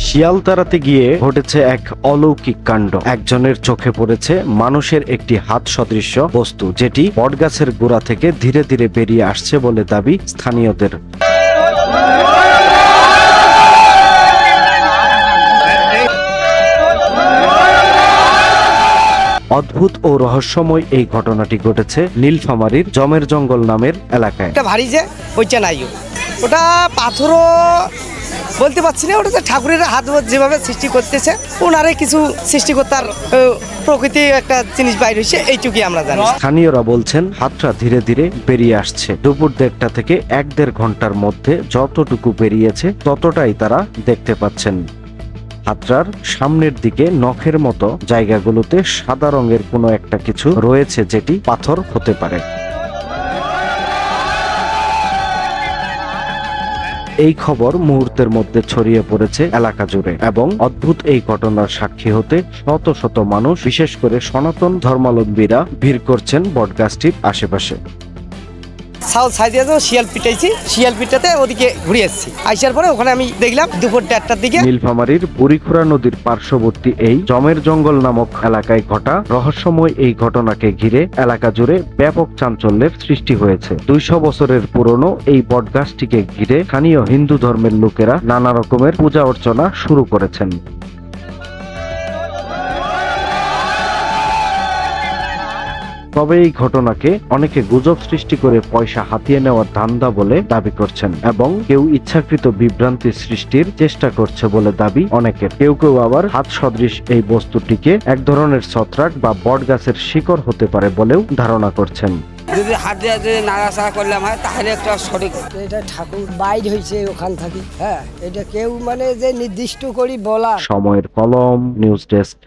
শিয়াল তাড়াতে গিয়ে ঘটেছে এক অলৌকিক কাণ্ড। একজনের চোখে পড়েছে মানুষের একটি হাত সদৃশ্য বস্তু, যেটি বটগাছের গোড়া থেকে ধীরে ধীরে বেরিয়ে আসছে বলে দাবি স্থানীয়দের। অদ্ভুত ও রহস্যময় এই ঘটনাটি ঘটেছে নীলফামারীর জমের জঙ্গল নামের এলাকায়। একটা ভারী যে ওইটা নাই, ওটা পাথরও বলতে পারছি না, ওটা তো ঠাকুরের হাত যেভাবে সৃষ্টি করতেছে, ওনারে কিছু সৃষ্টিকর্তার প্রকৃতি একটা জিনিস বাইর হয়েছে, এইটুকুই আমরা জানি। স্থানীয়রা বলছেন হাতটা ধীরে ধীরে বেরিয়ে আসছে। দুপুর 1:30 থেকে 1-1.5 ঘন্টার মধ্যে যতটুকু বেরিয়েছে ততটাই তারা দেখতে পাচ্ছেন। হাতটার সামনের দিকে নখের মতো জায়গাগুলোতে সাদা রঙের কোনো একটা কিছু রয়েছে, যেটি পাথর হতে পারে। এই খবর মুহূর্তের মধ্যে ছড়িয়ে পড়েছে এলাকা জুড়ে এবং অদ্ভুত এই ঘটনার সাক্ষী হতে শত শত মানুষ, বিশেষ করে সনাতন ধর্মাবলম্বীরা ভিড় করছেন বটগাছটির আশেপাশে। সাউথ সাইডে শিয়াল পিটাইছি, শিয়াল পিটাতে ওদিকে ঘুরে এসেছি, আইসার পরে ওখানে আমি দেখলাম দুপুর 1:30টার দিকে নীলফামারীর বুড়িখুড়া নদীর পার্শ্ববর্তী এই জমের জঙ্গল নামক এলাকায় ঘটা রহস্যময় এই ঘটনাকে ঘিরে এলাকা জুড়ে ব্যাপক চাঞ্চল্যের সৃষ্টি হয়েছে। 200 বছরের পুরনো এই বটগাছটিকে ঘিরে স্থানীয় হিন্দু ধর্মের লোকেরা নানা রকমের পূজা অর্চনা শুরু করেছেন। তবে এই ঘটনাকে অনেকে গুজব সৃষ্টি করে পয়সা হাতিয়ে নেওয়ার ধান্দা বলে দাবি করছেন এবং কেউ ইচ্ছাকৃত বিভ্রান্তি সৃষ্টির চেষ্টা করছে বলে দাবি অনেকের। কেউ কেউ আবার হাত সদৃশ এই বস্তুটিকে এক ধরনের ছত্রাক বা বটগাছের শিকড় হতে পারে বলেও ধারণা করছেন। যদি হাত দিয়ে যদি নাড়াচাড়া করলাম হয় তাহলে একটা সঠিক। এটা ঠাকুর বাইর হয়েছে ওখান থেকে, হ্যাঁ, এটা কেউ মানে যে নির্দিষ্ট করি বলা। সময়ের কলম, নিউজ ডেস্ক।